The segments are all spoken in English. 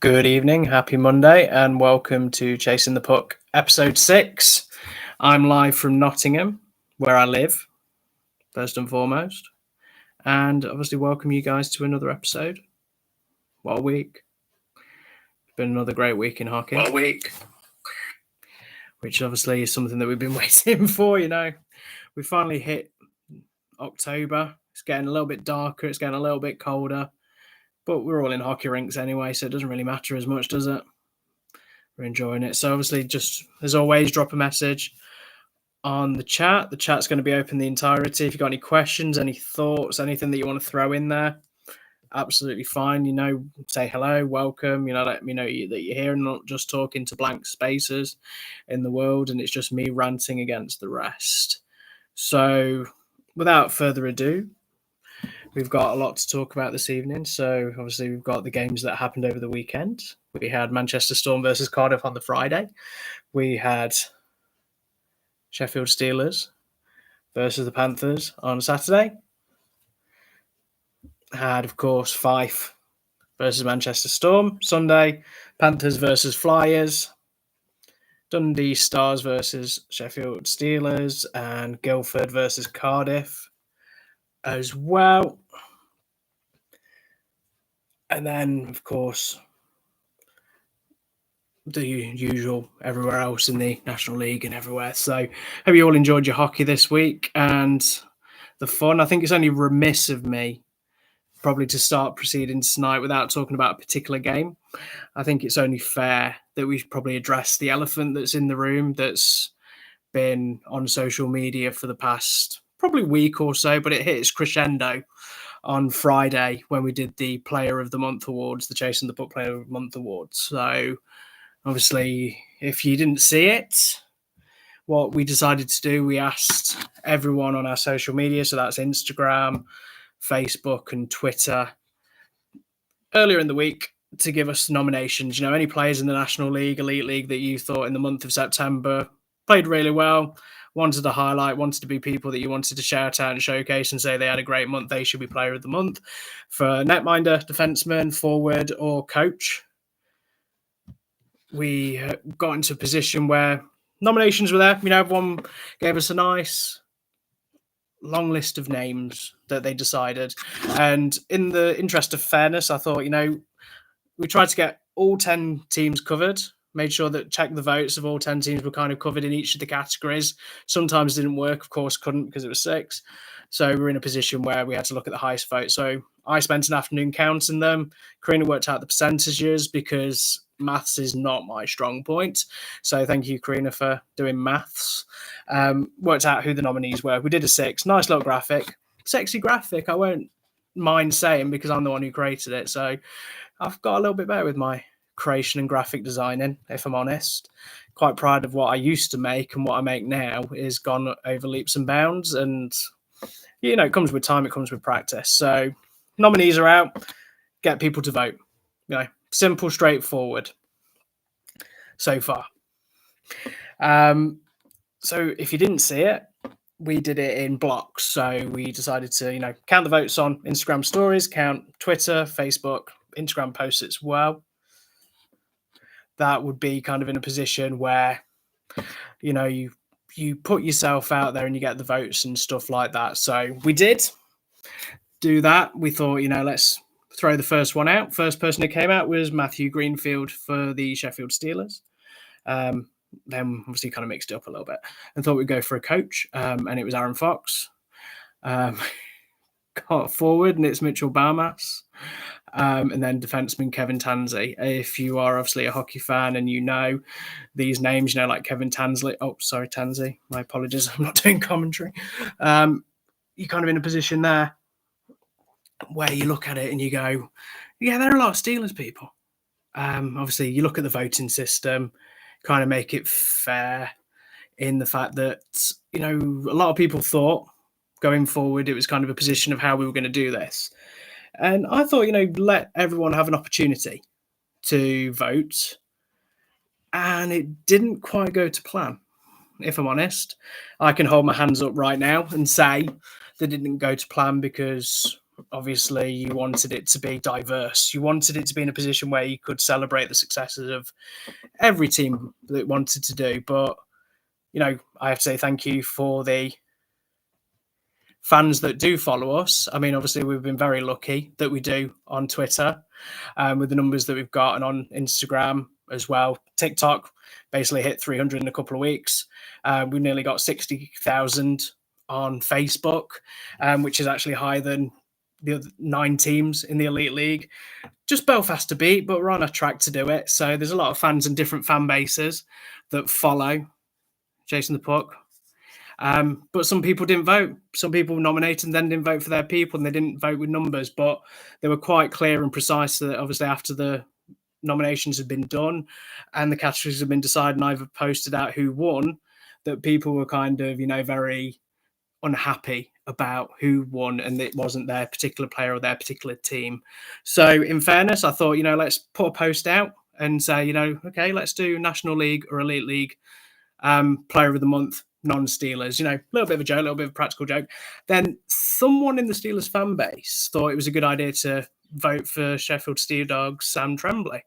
Good evening, happy Monday, and welcome to Chasing the Puck, episode 6. I'm live from Nottingham, where I live, first and foremost, and obviously welcome you guys to another episode. What a week. It's been another great week in hockey. What a week. Which obviously is something that we've been waiting for, We finally hit October. It's getting a little bit darker, it's getting a little bit colder, but we're all in hockey rinks anyway, so it doesn't really matter as much, does it? We're enjoying it. So obviously, just as always, drop a message on the chat. The chat's going to be open the entirety. If you've got any questions, any thoughts, anything that you want to throw in there, absolutely fine. Say hello, welcome. Let me know that you're here and not just talking to blank spaces in the world, and it's just me ranting against the rest. So without further ado, we've got a lot to talk about this evening. So obviously we've got the games that happened over the weekend. We had Manchester Storm versus Cardiff on the Friday. We had Sheffield Steelers versus the Panthers on Saturday. Had, of course, Fife versus Manchester Storm. Sunday, Panthers versus Flyers. Dundee Stars versus Sheffield Steelers. And Guildford versus Cardiff as well. And then, of course, the usual everywhere else in the National League and everywhere. So hope you all enjoyed your hockey this week and the fun. I think it's only remiss of me probably to start proceedings tonight without talking about a particular game. I think it's only fair that we probably address the elephant that's in the room that's been on social media for the past probably week or so, but it hit its crescendo on Friday when we did the Player of the Month Awards, the Chasing the Puck Player of the Month Awards. So obviously, if you didn't see it, what we decided to do, we asked everyone on our social media, so that's Instagram, Facebook, and Twitter, earlier in the week to give us nominations. Any players in the National League, Elite League that you thought in the month of September played really well, wanted to highlight, wanted to be people that you wanted to shout out and showcase and say they had a great month, they should be Player of the Month for netminder, defenseman, forward, or coach. We got into a position where nominations were there. Everyone gave us a nice long list of names that they decided. And in the interest of fairness, I thought, we tried to get all 10 teams covered, made sure that check the votes of all 10 teams were kind of covered in each of the categories. Sometimes it didn't work, of course, couldn't because it was 6. So we're in a position where we had to look at the highest vote. So I spent an afternoon counting them. Karina worked out the percentages because maths is not my strong point. So thank you, Karina, for doing maths. Worked out who the nominees were. We did a 6. Nice little graphic. Sexy graphic, I won't mind saying because I'm the one who created it. So I've got a little bit better with my creation and graphic designing, if I'm honest. Quite proud of what I used to make, and what I make now is gone over leaps and bounds. And, it comes with time, it comes with practice. So nominees are out. Get people to vote. Simple, straightforward so far. So if you didn't see it, we did it in blocks. So we decided to, count the votes on Instagram stories, count Twitter, Facebook, Instagram posts as well. That would be kind of in a position where, you put yourself out there and you get the votes and stuff like that. So we did do that. We thought, let's throw the first one out. First person that came out was Matthew Greenfield for the Sheffield Steelers. Then obviously kind of mixed it up a little bit and thought we'd go for a coach. And it was Aaron Fox. Got forward, and it's Mitchell Barmas. And then defenseman Kevin Tansey. If you are obviously a hockey fan and you know these names, like Kevin Tansley. Oh, sorry, Tansey. My apologies. I'm not doing commentary. You're kind of in a position there where you look at it and you go, yeah, there are a lot of Steelers people. Obviously, you look at the voting system, kind of make it fair in the fact that, a lot of people thought going forward it was kind of a position of how we were going to do this. And I thought, let everyone have an opportunity to vote. And it didn't quite go to plan, if I'm honest. I can hold my hands up right now and say that it didn't go to plan because obviously you wanted it to be diverse. You wanted it to be in a position where you could celebrate the successes of every team that wanted to do. But, I have to say thank you for the fans that do follow us. I mean, obviously, we've been very lucky that we do on Twitter with the numbers that we've got, and on Instagram as well. TikTok basically hit 300 in a couple of weeks. We nearly got 60,000 on Facebook, which is actually higher than the other 9 teams in the Elite League. Just Belfast to beat, but we're on a track to do it. So there's a lot of fans and different fan bases that follow Chasing the Puck. But some people didn't vote. Some people nominated and then didn't vote for their people, and they didn't vote with numbers. But they were quite clear and precise that obviously after the nominations had been done and the categories had been decided and I've posted out who won, that people were kind of, very unhappy about who won and it wasn't their particular player or their particular team. So in fairness, I thought, let's put a post out and say, okay, let's do National League or Elite League player of the month, non-Steelers, a little bit of a joke, a little bit of a practical joke. Then someone in the Steelers fan base thought it was a good idea to vote for Sheffield Steel Dogs Sam Tremblay.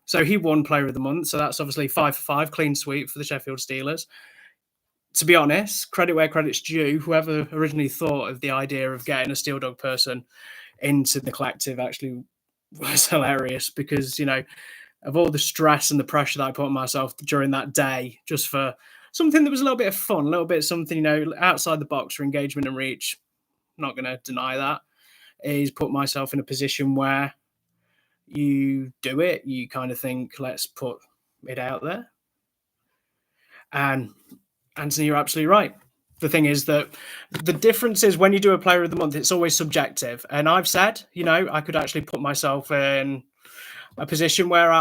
So he won player of the month. So that's obviously 5 for 5, clean sweep for the Sheffield Steelers. To be honest, credit where credit's due, whoever originally thought of the idea of getting a Steel Dog person into the collective actually was hilarious because, of all the stress and the pressure that I put on myself during that day, just for something that was a little bit of fun, a little bit of something, outside the box for engagement and reach. Not going to deny that. Is put myself in a position where you do it, you kind of think, let's put it out there. And Anthony, you're absolutely right. The thing is that the difference is when you do a player of the month, it's always subjective. And I've said, I could actually put myself in a position where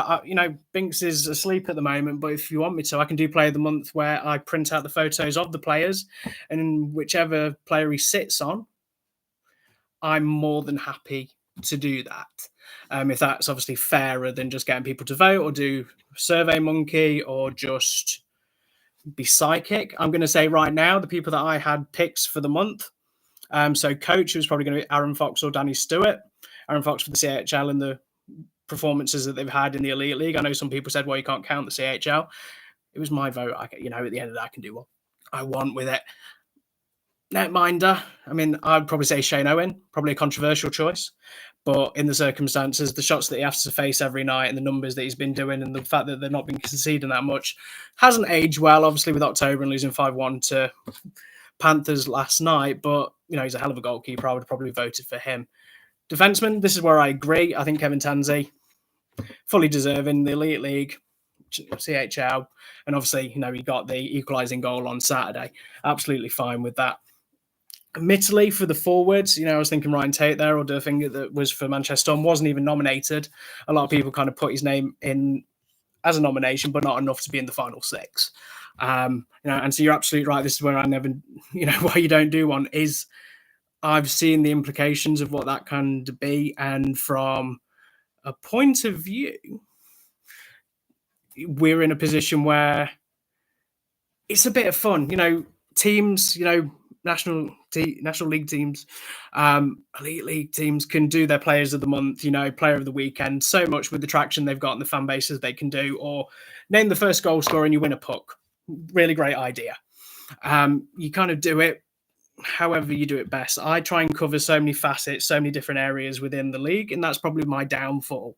Binks is asleep at the moment, but if you want me to, I can do player of the month where I print out the photos of the players and whichever player he sits on, I'm more than happy to do that. If that's obviously fairer than just getting people to vote or do Survey Monkey or just be psychic. I'm going to say right now, the people that I had picks for the month. So coach was probably going to be Aaron Fox or Danny Stewart. Aaron Fox for the CHL and the performances that they've had in the Elite League. I know some people said, well, you can't count the CHL. It was my vote. At the end of the day, I can do what I want with it. Netminder, I mean, I'd probably say Shane Owen, probably a controversial choice. But in the circumstances, the shots that he has to face every night and the numbers that he's been doing and the fact that they've not been conceding that much hasn't aged well, obviously, with October and losing 5-1 to Panthers last night. But, he's a hell of a goalkeeper. I would have probably voted for him. Defenseman, this is where I agree. I think Kevin Tansey, fully deserving the Elite League, CHL. And obviously, he got the equalising goal on Saturday. Absolutely fine with that. Admittedly, for the forwards, I was thinking Ryan Tate there, or the thing that was for Manchester Storm, wasn't even nominated. A lot of people kind of put his name in as a nomination, but not enough to be in the final 6. And so you're absolutely right. This is where I never, why you don't do one is I've seen the implications of what that can be. And from a point of view, we're in a position where it's a bit of fun, teams, National League teams, Elite League teams can do their players of the month, player of the weekend, so much with the traction they've got and the fan bases they can do, or name the first goal scorer and you win a puck. Really great idea. You kind of do it however you do it best. I try and cover so many facets, so many different areas within the league, and that's probably my downfall,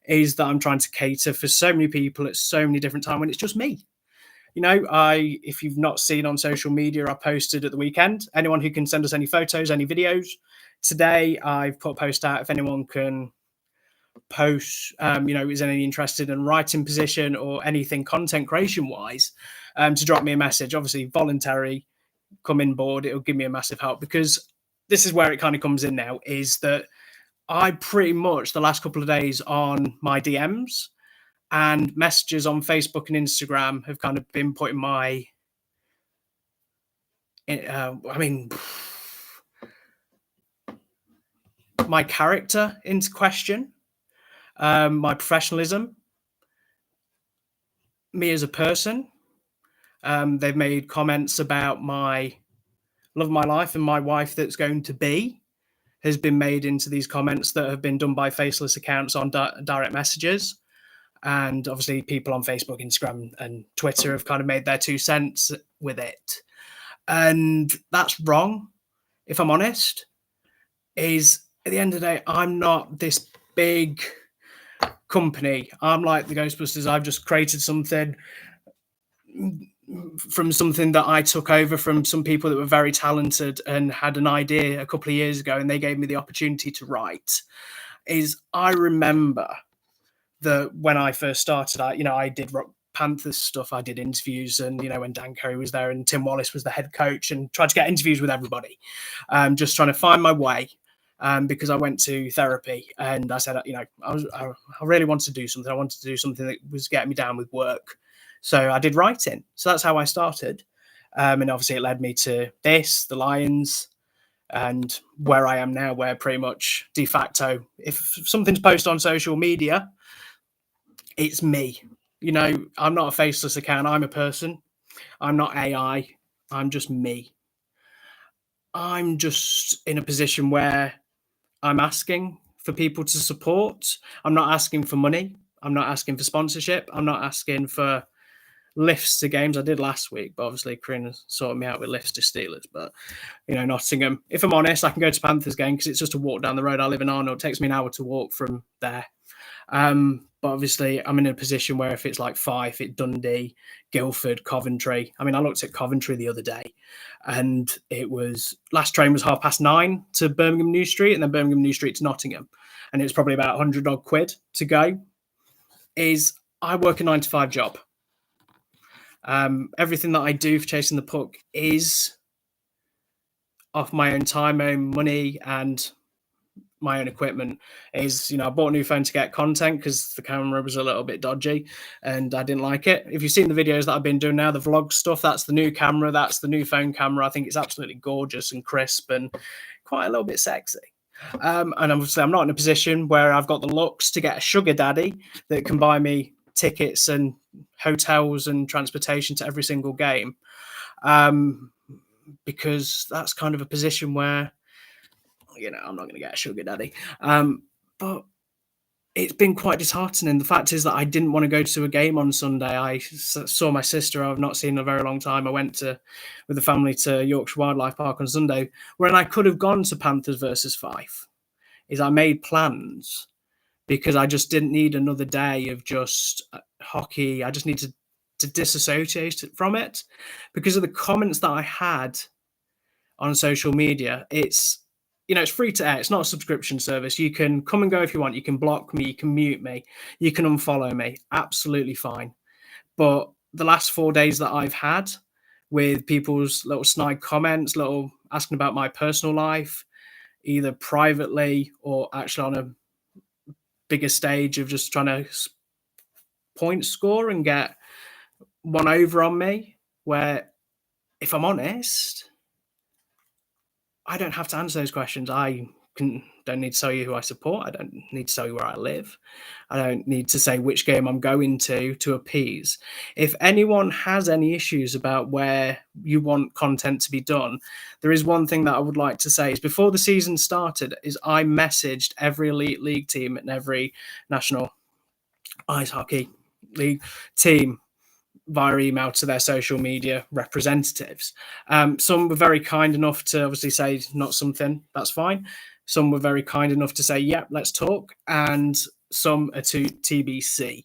is that I'm trying to cater for so many people at so many different times when it's just me. If you've not seen on social media, I posted at the weekend. Anyone who can send us any photos, any videos. Today, I've put a post out if anyone can post, is any interested in writing position or anything content creation wise, to drop me a message. Obviously, voluntary, come in board. It'll give me a massive help because this is where it kind of comes in now, is that I pretty much the last couple of days on my DMs and messages on Facebook and Instagram have kind of been putting my, my character into question, my professionalism, me as a person. They've made comments about my love of my life and my wife that's going to be. has been made into these comments that have been done by faceless accounts on direct messages. And obviously people on Facebook, Instagram and Twitter have kind of made their 2 cents with it. And that's wrong, if I'm honest. Is at the end of the day, I'm not this big company. I'm like the Ghostbusters. I've just created something from something that I took over from some people that were very talented and had an idea a couple of years ago, and they gave me the opportunity to write. Is I remember that when I first started, I did Rock Panthers stuff. I did interviews, and when Dan Curry was there and Tim Wallace was the head coach, and tried to get interviews with everybody, just trying to find my way. Because I went to therapy and I said, I really wanted to do something. I wanted to do something that was getting me down with work. So I did writing. So that's how I started. And obviously it led me to this, the Lions, and where I am now, where pretty much de facto, if something's posted on social media, it's me. I'm not a faceless account. I'm a person. I'm not AI. I'm just me. I'm just in a position where I'm asking for people to support. I'm not asking for money. I'm not asking for sponsorship. I'm not asking for lifts to games. I did last week, but obviously Corinne sorted me out with lifts to Steelers. But, Nottingham, if I'm honest, I can go to Panthers game because it's just a walk down the road. I live in Arnold. It takes me an hour to walk from there. But obviously I'm in a position where if it's like Fife, it's Dundee, Guildford, Coventry. I mean, I looked at Coventry the other day and it was last train was 9:30 to Birmingham New Street and then Birmingham New Street to Nottingham. And it's probably about 100 odd quid to go. I work a 9-to-5 job. Everything that I do for Chasing the Puck is off my own time, my own money, and my own equipment. I bought a new phone to get content because the camera was a little bit dodgy and I didn't like it. If you've seen the videos that I've been doing now, the vlog stuff, that's the new camera, that's the new phone camera. I think it's absolutely gorgeous and crisp and quite a little bit sexy. And obviously I'm not in a position where I've got the looks to get a sugar daddy that can buy me tickets and hotels and transportation to every single game, because that's kind of a position where I'm not going to get a sugar daddy. But it's been quite disheartening. The fact is that I didn't want to go to a game on Sunday. I saw my sister I've not seen in a very long time. I went with the family to Yorkshire Wildlife Park on Sunday, when I could have gone to Panthers versus Fife. I made plans because I just didn't need another day of just hockey. I just needed to disassociate from it because of the comments that I had on social media. It's free to air. It's not a subscription service. You can come and go if you want. You can block me. You can mute me. You can unfollow me. Absolutely fine. But the last 4 days that I've had with people's little snide comments, little asking about my personal life, either privately or actually on a bigger stage of just trying to point score and get one over on me, where, if I'm honest, I don't have to answer those questions. I don't need to tell you who I support. I don't need to tell you where I live. I don't need to say which game I'm going to appease. If anyone has any issues about where you want content to be done, there is one thing that I would like to say is before the season started is I messaged every elite league team and every national ice hockey league team via email to their social media representatives. Some were very kind enough to obviously say not something, that's fine. Some were very kind enough to say, yeah, let's talk. And some are to TBC,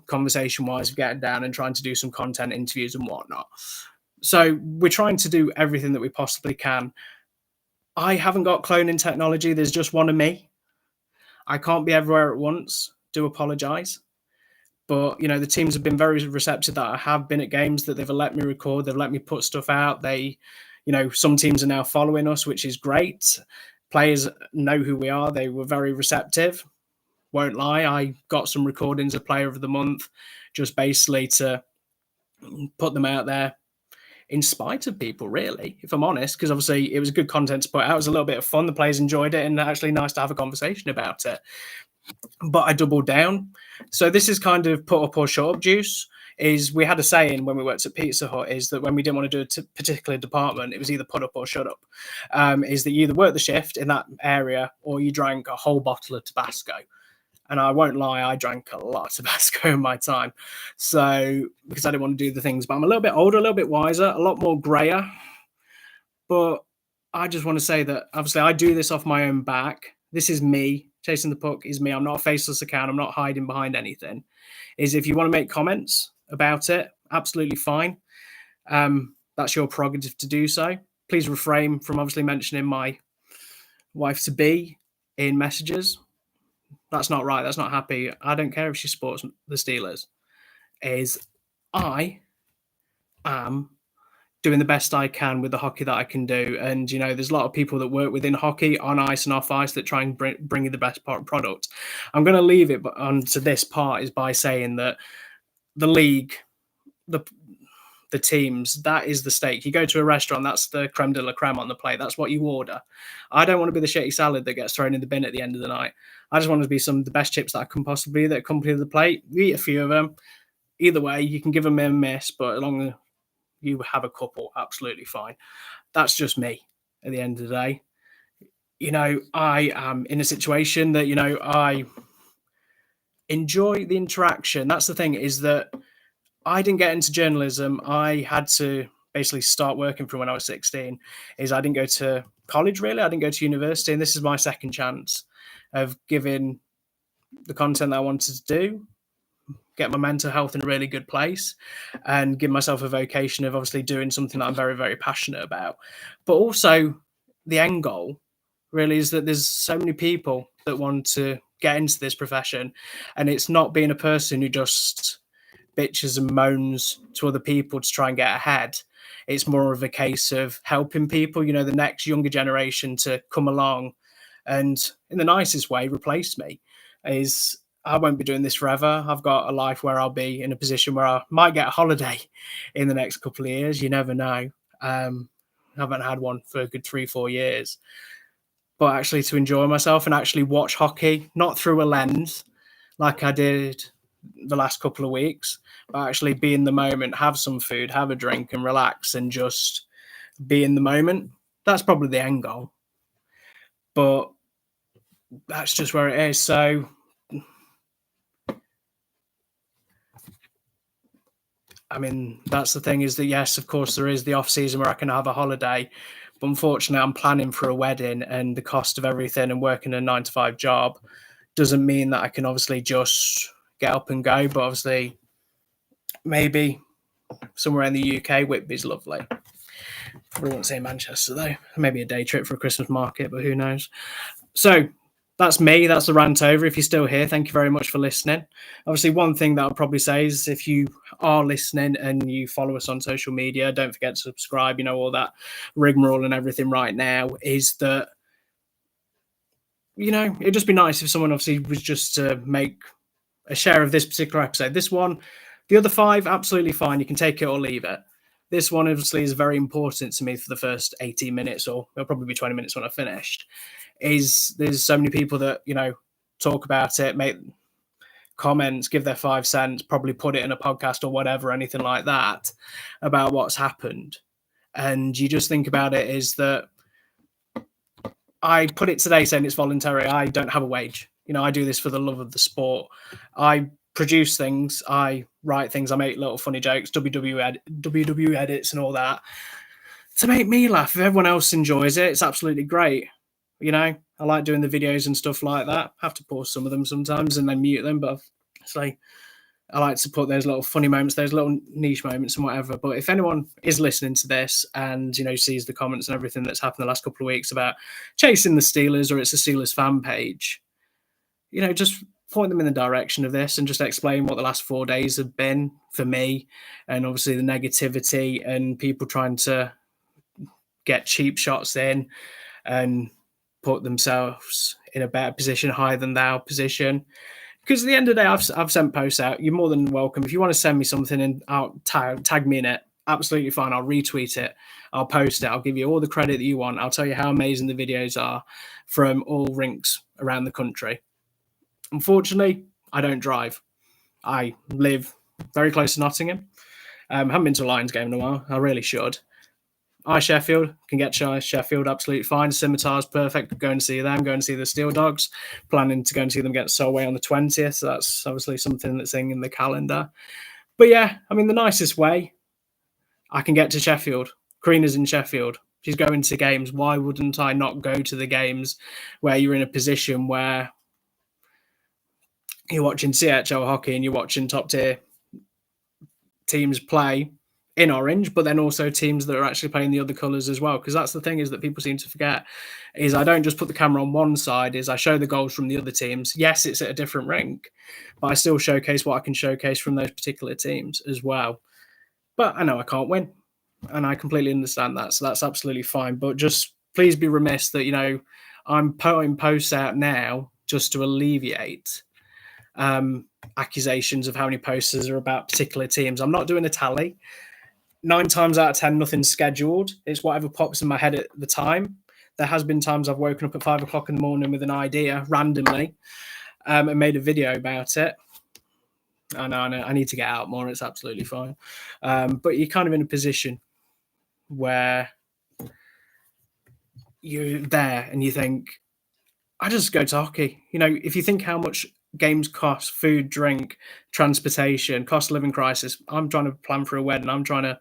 conversation-wise, getting down and trying to do some content interviews and whatnot. So we're trying to do everything that we possibly can. I haven't got cloning technology. There's just one of me. I can't be everywhere at once. Do apologise. But, the teams have been very receptive that I have been at games, that they've let me record, they've let me put stuff out. They, some teams are now following us, which is great. Players know who we are. They were very receptive. Won't lie. I got some recordings of Player of the Month just basically to put them out there in spite of people, really, if I'm honest, because obviously it was good content to put out. It was a little bit of fun. The players enjoyed it and actually nice to have a conversation about it. But I doubled down. So this is kind of put up or shut up juice. is we had a saying when we worked at Pizza Hut, is that when we didn't want to do a particular department, it was either put up or shut up. Is that you either worked the shift in that area or you drank a whole bottle of Tabasco. And I won't lie, I drank a lot of Tabasco in my time. So, because I didn't want to do the things, but I'm a little bit older, a little bit wiser, a lot more grayer. But I just want to say that obviously I do this off my own back. This is me. Chasing the Puck is me. I'm not a faceless account. I'm not hiding behind anything. Is if you want to make comments about it, absolutely fine. That's your prerogative to do so. Please refrain from obviously mentioning my wife to be in messages. That's not right. That's not happy. I don't care if she supports the Steelers. I am doing the best I can with the hockey that I can do. And, there's a lot of people that work within hockey, on ice and off ice, that try and bring you the best product. I'm going to leave it onto this part is by saying that the league, the teams, that is the steak. You go to a restaurant, that's the creme de la creme on the plate. That's what you order. I don't want to be the shitty salad that gets thrown in the bin at the end of the night. I just want to be some of the best chips that I can possibly that accompany the plate. You eat a few of them. Either way, you can give them a miss, but as long as you have a couple, absolutely fine. That's just me at the end of the day. I am in a situation that, I enjoy the interaction. That's the thing, is that I didn't get into journalism. I had to basically start working from when I was 16. I didn't go to college, really. I didn't go to university. And this is my second chance of giving the content that I wanted to do, get my mental health in a really good place, and give myself a vocation of obviously doing something that I'm very, very passionate about. But also the end goal really is that there's so many people that want to get into this profession, and it's not being a person who just bitches and moans to other people to try and get ahead. It's more of a case of helping people, the next younger generation to come along and, in the nicest way, replace me. I won't be doing this forever. I've got a life where I'll be in a position where I might get a holiday in the next couple of years. You never know. I haven't had one for a good 3-4 years. But actually to enjoy myself and actually watch hockey, not through a lens like I did the last couple of weeks, but actually be in the moment, have some food, have a drink and relax and just be in the moment. That's probably the end goal. But that's just where it is. So I mean, that's the thing, is that, yes, of course, there is the off season where I can have a holiday. But unfortunately, I'm planning for a wedding, and the cost of everything and working a 9-to-5 job doesn't mean that I can obviously just get up and go. But obviously, maybe somewhere in the UK, Whitby's lovely. Probably won't say Manchester, though. Maybe a day trip for a Christmas market, but who knows? So that's me. That's the rant over. If you're still here, thank you very much for listening. Obviously, one thing that I'll probably say is, if you are listening and you follow us on social media, don't forget to subscribe, all that rigmarole and everything right now, is that, it'd just be nice if someone obviously was just to make a share of this particular episode. This one, the other 5, absolutely fine. You can take it or leave it. This one obviously is very important to me for the first 18 minutes, or it'll probably be 20 minutes when I've finished. There's so many people that, talk about it, make comments, give their 5 cents, probably put it in a podcast or whatever, anything like that, about what's happened. And you just think about it, is that I put it today saying it's voluntary. I don't have a wage. I do this for the love of the sport. I produce things, I write things, I make little funny jokes, WWE edits and all that, to make me laugh. If everyone else enjoys it, it's absolutely great. I like doing the videos and stuff like that. I have to pause some of them sometimes and then mute them, but I like to put those little funny moments, those little niche moments and whatever. But if anyone is listening to this and, sees the comments and everything that's happened the last couple of weeks about chasing the Steelers, or it's a Steelers fan page, just point them in the direction of this and just explain what the last 4 days have been for me, and obviously the negativity and people trying to get cheap shots in and put themselves in a better position, higher than thou position. Because at the end of the day, I've sent posts out. You're more than welcome. If you want to send me something and tag me in it, absolutely fine. I'll retweet it. I'll post it. I'll give you all the credit that you want. I'll tell you how amazing the videos are from all rinks around the country. Unfortunately, I don't drive. I live very close to Nottingham. Haven't been to a Lions game in a while. I really should. Sheffield, can get Sheffield absolutely fine. Scimitars, perfect. Go and see them. Go and see the Steel Dogs. Planning to go and see them get Solway on the 20th. So that's obviously something that's in the calendar. But yeah, I mean, the nicest way I can get to Sheffield. Karina's in Sheffield. She's going to games. Why wouldn't I not go to the games where you're in a position where you're watching CHL hockey and you're watching top tier teams play in orange, but then also teams that are actually playing the other colours as well? Because that's the thing is that people seem to forget is I don't just put the camera on one side, is I show the goals from the other teams. Yes, it's at a different rink, but I still showcase what I can showcase from those particular teams as well. But I know I can't win, and I completely understand that. So that's absolutely fine. But just please be remiss that, I'm putting posts out now just to alleviate accusations of how many posters are about particular teams. I'm not doing a tally. 9 times out of 10, nothing's scheduled. It's whatever pops in my head at the time. There has been times I've woken up at 5 o'clock in the morning with an idea randomly and made a video about it. I know. I need to get out more. It's absolutely fine. But you're kind of in a position where you're there and you think, I just go to hockey. If you think how much games cost, food, drink, transportation, cost of living crisis, I'm trying to plan for a wedding. I'm trying to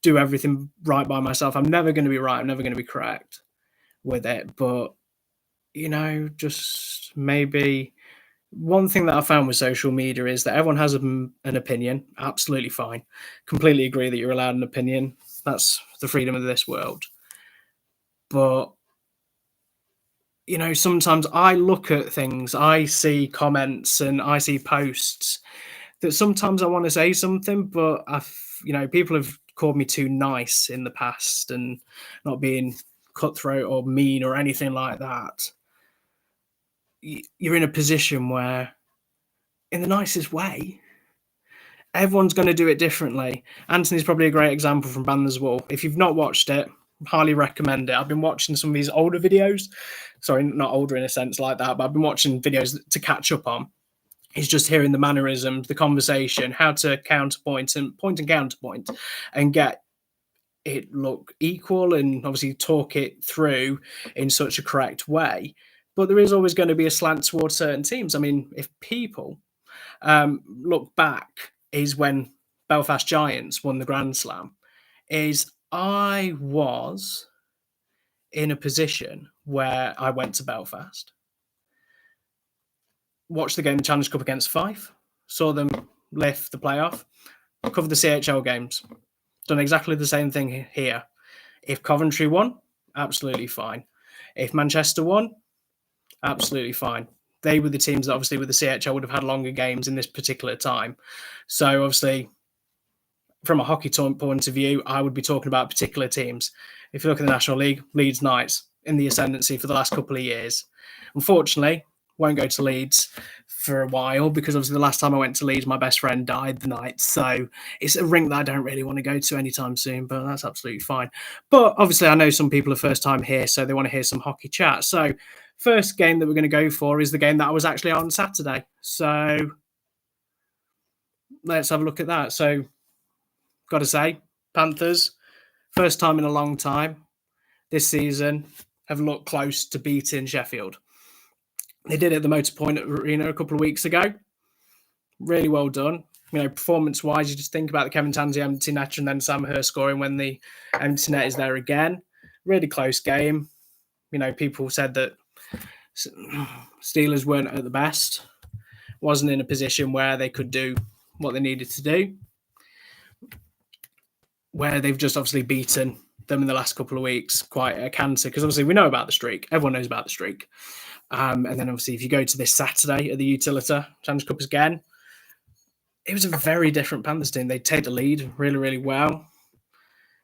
do everything right by myself. I'm never going to be right. I'm never going to be correct with it. But, just maybe one thing that I found with social media is that everyone has an opinion. Absolutely fine. Completely agree that you're allowed an opinion. That's the freedom of this world. But, sometimes I look at things, I see comments and I see posts that sometimes I want to say something, but people have called me too nice in the past and not being cutthroat or mean or anything like that. You're in a position where, in the nicest way, everyone's going to do it differently. Anthony's probably a great example from Banner's Wall. If you've not watched it, highly recommend it. I've been watching some of these older videos. Sorry, not older in a sense like that, but I've been watching videos to catch up on. It's just hearing the mannerisms, the conversation, how to counterpoint and point and counterpoint and get it look equal and obviously talk it through in such a correct way. But there is always going to be a slant towards certain teams. I mean, if people look back, is when Belfast Giants won the Grand Slam, is I was in a position where I went to Belfast, watched the game, the Challenge Cup against Fife, saw them lift the playoff, covered the CHL games, done exactly the same thing here. If Coventry won, absolutely fine. If Manchester won, absolutely fine. They were the teams that obviously with the CHL would have had longer games in this particular time. So obviously, from a hockey point of view, I would be talking about particular teams. If you look at the National League, Leeds Knights in the ascendancy for the last couple of years. Unfortunately, won't go to Leeds for a while because obviously the last time I went to Leeds, my best friend died the night. So it's a rink that I don't really want to go to anytime soon, but that's absolutely fine. But obviously I know some people are first time here, so they want to hear some hockey chat. So first game that we're going to go for is the game that I was actually on Saturday. So let's have a look at that. So got to say, Panthers, first time in a long time this season, have looked close to beating Sheffield. They did it at the Motorpoint Arena a couple of weeks ago. Really well done. Performance-wise, you just think about the Kevin Tansey empty net and then Sam Hurst scoring when the empty net is there again. Really close game. People said that Steelers weren't at the best. Wasn't in a position where they could do what they needed to do. Where they've just obviously beaten them in the last couple of weeks, quite a cancer, because obviously we know about the streak. Everyone knows about the streak. And then obviously if you go to this Saturday at the Utilita Challenge Cup again, it was a very different Panthers team. They take the lead really, really well,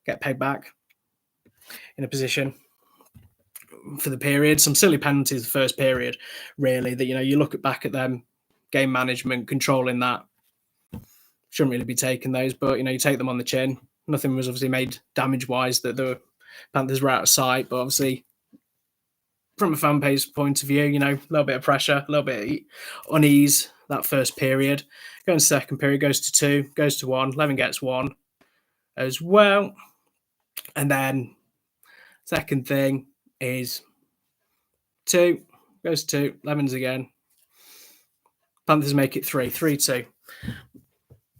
get paid back in a position for the period. Some silly penalties the first period, really, that, you look back at them, game management, controlling that. Shouldn't really be taking those, but, you take them on the chin. Nothing was obviously made damage-wise that the Panthers were out of sight, but obviously from a fan base point of view, a little bit of pressure, a little bit of unease that first period. Going to second period, goes to 2, goes to 1. Levin gets 1 as well. And then second thing is 2, goes to 2, Levin's again. Panthers make it 3-2.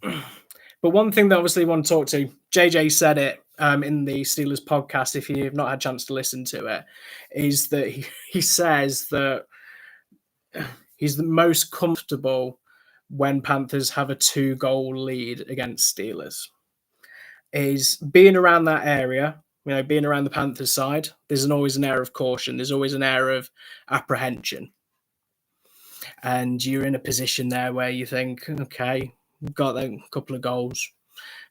But one thing that obviously I want to talk to, JJ said it in the Steelers podcast, if you've not had a chance to listen to it, is that he says that he's the most comfortable when Panthers have a 2-goal lead against Steelers. Is being around that area, being around the Panthers side, there's always an air of caution. There's always an air of apprehension. And you're in a position there where you think, okay, got a couple of goals,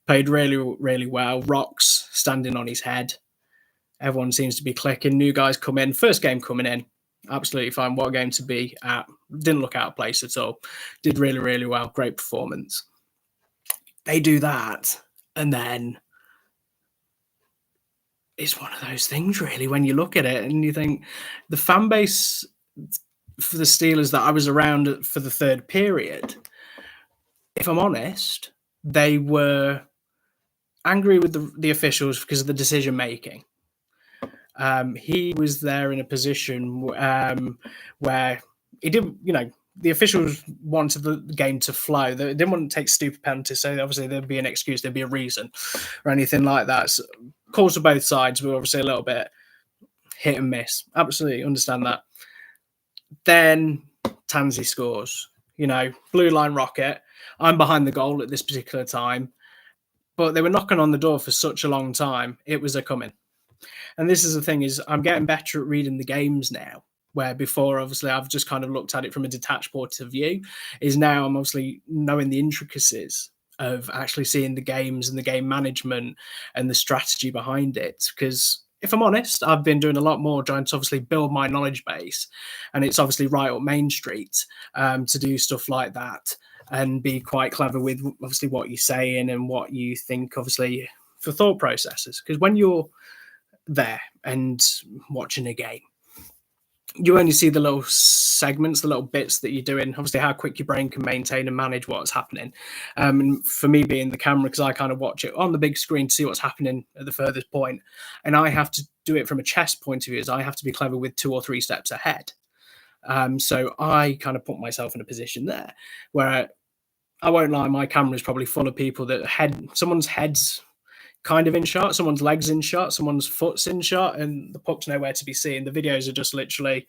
played really, really well. Rocks standing on his head. Everyone seems to be clicking. New guys come in. First game coming in. Absolutely fine. What a game to be at. Didn't look out of place at all. Did really, really well. Great performance. They do that. And then it's one of those things, really, when you look at it and you think the fan base for the Steelers that I was around for the third period, if I'm honest, they were angry with the officials because of the decision making. He was there in a position where he didn't, the officials wanted the game to flow. They didn't want to take stupid penalties, so obviously there'd be an excuse, there'd be a reason or anything like that. So, calls for both sides were obviously a little bit hit and miss. Absolutely understand that. Then Tansey scores, blue line rocket. I'm behind the goal at this particular time, but they were knocking on the door for such a long time. It was a coming. And this is the thing, is I'm getting better at reading the games now, where before, obviously, I've just kind of looked at it from a detached point of view, is now I'm obviously knowing the intricacies of actually seeing the games and the game management and the strategy behind it. Because if I'm honest, I've been doing a lot more trying to obviously build my knowledge base, and it's obviously right up Main Street to do stuff like that and be quite clever with obviously what you're saying and what you think, obviously, for thought processes. Because when you're there and watching a game, you only see the little segments, the little bits that you're doing, obviously how quick your brain can maintain and manage what's happening. And for me being the camera, because I kind of watch it on the big screen to see what's happening at the furthest point, and I have to do it from a chess point of view, is I have to be clever with 2 or 3 steps ahead. So I kind of put myself in a position there where I won't lie, my camera is probably full of people that someone's head's kind of in shot, someone's legs in shot, someone's foot's in shot, and the puck's nowhere to be seen. The videos are just literally,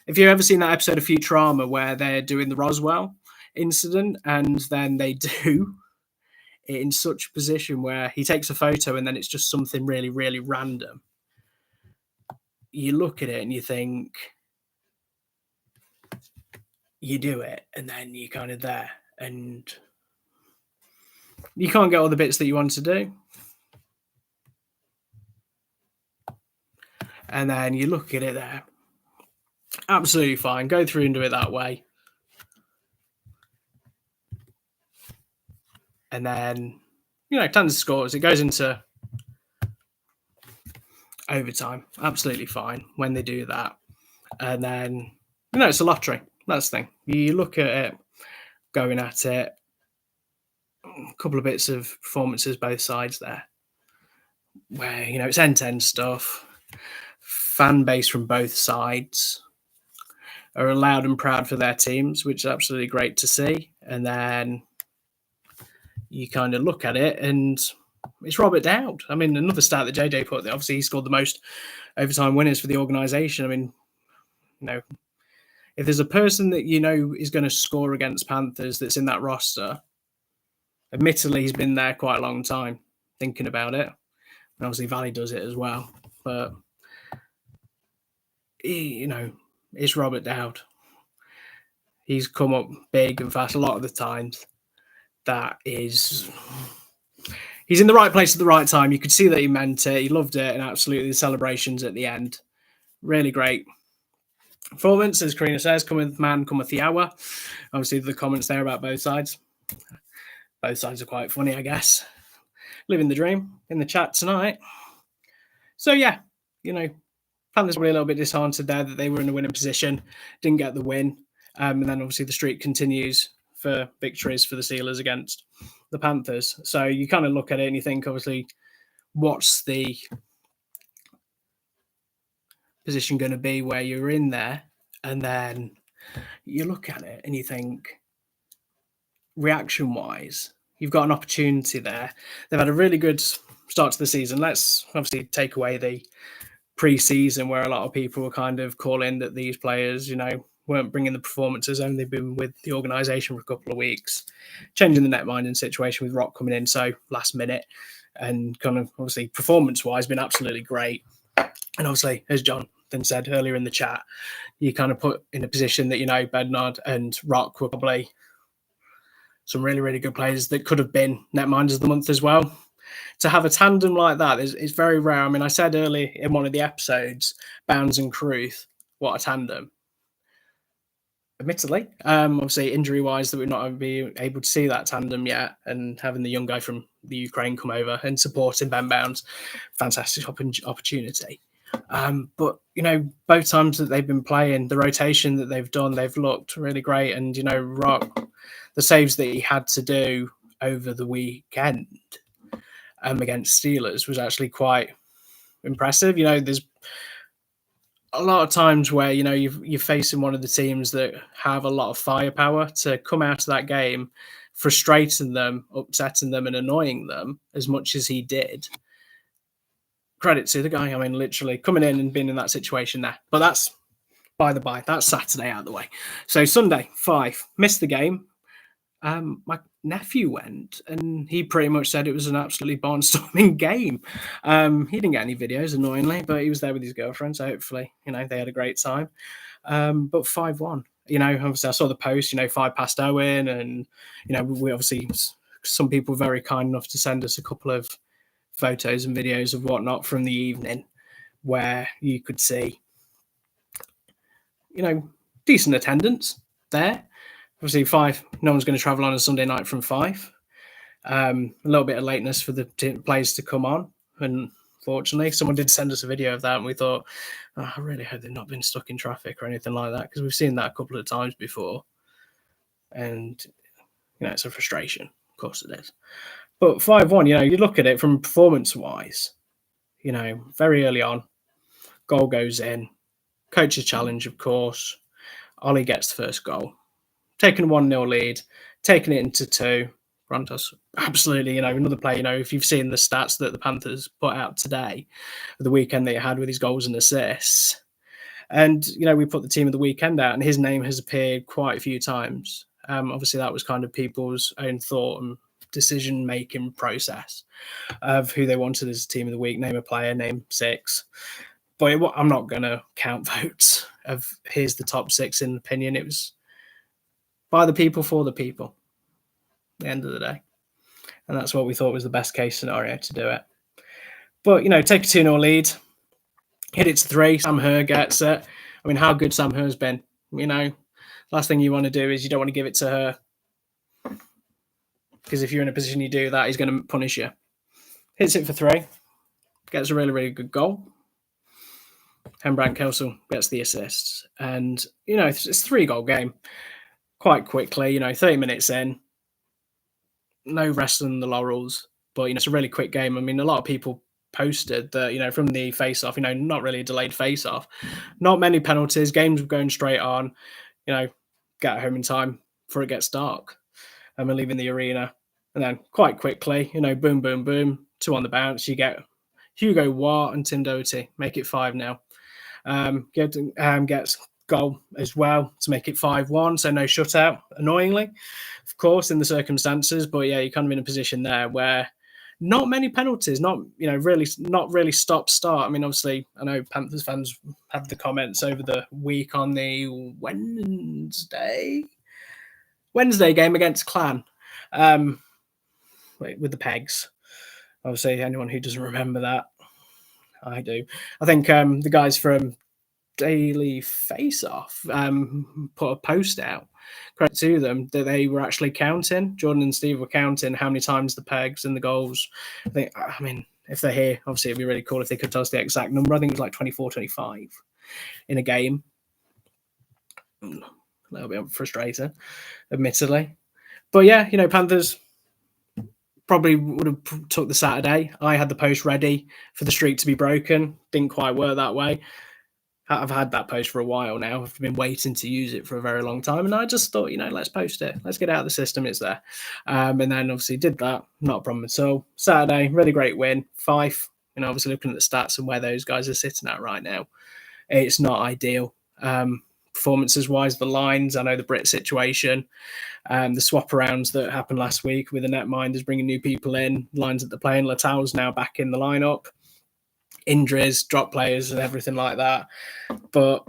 if you've ever seen that episode of Futurama where they're doing the Roswell incident and then they do it in such a position where he takes a photo and then it's just something really, really random. You look at it and you think, you do it, and then you're kind of there and you can't get all the bits that you want to do. And then you look at it there. Absolutely fine. Go through and do it that way. And then, tons of scores. It goes into overtime. Absolutely fine when they do that. And then, it's a lottery. That's the thing. You look at it, going at it. A couple of bits of performances both sides there. Where, it's end-to-end stuff. Fan base from both sides are loud and proud for their teams, which is absolutely great to see. And then you kind of look at it and it's Robert Dowd. I mean, another stat that JJ put there, obviously he scored the most overtime winners for the organisation. I mean, if there's a person that is going to score against Panthers that's in that roster, admittedly he's been there quite a long time thinking about it. And obviously Valley does it as well. But, it's Robert Dowd. He's come up big and fast a lot of the times. He's in the right place at the right time. You could see that he meant it. He loved it, and absolutely the celebrations at the end. Really great performance, as Karina says, cometh man, cometh the hour. Obviously, the comments there about both sides. Both sides are quite funny, I guess. Living the dream in the chat tonight. So, yeah, Panthers were a little bit disheartened there that they were in a winning position, didn't get the win. And then, obviously, the streak continues for victories for the Steelers against the Panthers. So you kind of look at it and you think, obviously, what's the position going to be where you're in there? And then you look at it and you think, reaction-wise, you've got an opportunity there. They've had a really good start to the season. Let's obviously take away the pre-season where a lot of people were kind of calling that these players, weren't bringing the performances, only been with the organisation for a couple of weeks, changing the netminding situation with Rock coming in so last minute, and kind of obviously performance-wise been absolutely great. And obviously, as Jonathan said earlier in the chat, you kind of put in a position that, Bednard and Rock were probably some really, really good players that could have been netminders of the month as well. To have a tandem like that is very rare. I mean, I said earlier in one of the episodes, Bounds and Cruth, what a tandem. Admittedly, obviously injury-wise, that we're not be able to see that tandem yet, and having the young guy from the Ukraine come over and supporting Ben Bounds, fantastic opportunity. But both times that they've been playing, the rotation that they've done, they've looked really great. And Rock, the saves that he had to do over the weekend against Steelers was actually quite impressive. There's a lot of times where you're facing one of the teams that have a lot of firepower to come out of that game, frustrating them, upsetting them, and annoying them as much as he did. Credit to the guy. I mean, literally coming in and being in that situation there. But that's by the by. That's Saturday out of the way. So Sunday, 5, missed the game. My nephew went, and he pretty much said it was an absolutely barnstorming game. He didn't get any videos, annoyingly, but he was there with his girlfriend, so hopefully, they had a great time. But 5-1. Obviously, I saw the post, 5 past Owen, and, we obviously, some people were very kind enough to send us a couple of photos and videos of whatnot from the evening where you could see, decent attendance there. Obviously, 5, no one's going to travel on a Sunday night from 5. A little bit of lateness for the players to come on. And fortunately, someone did send us a video of that, and we thought, I really hope they've not been stuck in traffic or anything like that, because we've seen that a couple of times before. And, it's a frustration. Of course it is. But 5-1, you look at it from performance-wise, very early on, goal goes in, coach's challenge, of course. Ollie gets the first goal. Taking a 1-0 lead, taking it into 2. Grantos, absolutely, another player, if you've seen the stats that the Panthers put out today, the weekend they had with his goals and assists. And, we put the team of the weekend out, and his name has appeared quite a few times. Obviously, that was kind of people's own thought and decision-making process of who they wanted as a team of the week, name a player, name 6. But I'm not going to count votes of here's the top 6 in opinion. It was by the people, for the people, at the end of the day. And that's what we thought was the best case scenario to do it. But, take a 2-0 lead, hit it to 3, Sam Herr gets it. I mean, how good Sam Herr's been, last thing you want to do is you don't want to give it to her, because if you're in a position you do that, he's going to punish you. Hits it for 3, gets a really, really good goal. Hembrandt Kelsel gets the assists. And, it's a 3-goal game quite quickly, 30 minutes in. No resting the laurels, but, it's a really quick game. I mean, a lot of people posted that, from the face-off, not really a delayed face-off. Not many penalties. Games were going straight on. Get home in time before it gets dark. And we're leaving the arena. And then quite quickly, boom, boom, boom, 2 on the bounce. You get Hugo Watt and Tim Doherty, make it 5-0. Gets goal as well to make it 5-1, so no shutout, annoyingly, of course, in the circumstances. But yeah, you're kind of in a position there where not many penalties, not really stop-start. I mean, obviously, I know Panthers fans had the comments over the week on the Wednesday game against Clan, with the pegs. Obviously, anyone who doesn't remember that, I do. I think the guys from Daily Face-Off put a post out, credit to them, that they were actually counting. Jordan and Steve were counting how many times the pegs and the goals. I mean, if they're here, obviously it'd be really cool if they could tell us the exact number. I think it was like 24, 25 in a game. A little bit frustrating, admittedly. But yeah, Panthers probably would have took the Saturday. I had the post ready for the streak to be broken. Didn't quite work that way. I've had that post for a while now. I've been waiting to use it for a very long time. And I just thought, let's post it. Let's get it out of the system. It's there. And then obviously did that. Not a problem at all. Saturday, really great win. Fife, obviously looking at the stats and where those guys are sitting at right now, it's not ideal. Performances wise, the lines, I know the Brit situation, the swap arounds that happened last week with the netminders bringing new people in, lines that they're playing. Latau's now back in the lineup. Injuries, drop players, and everything like that. But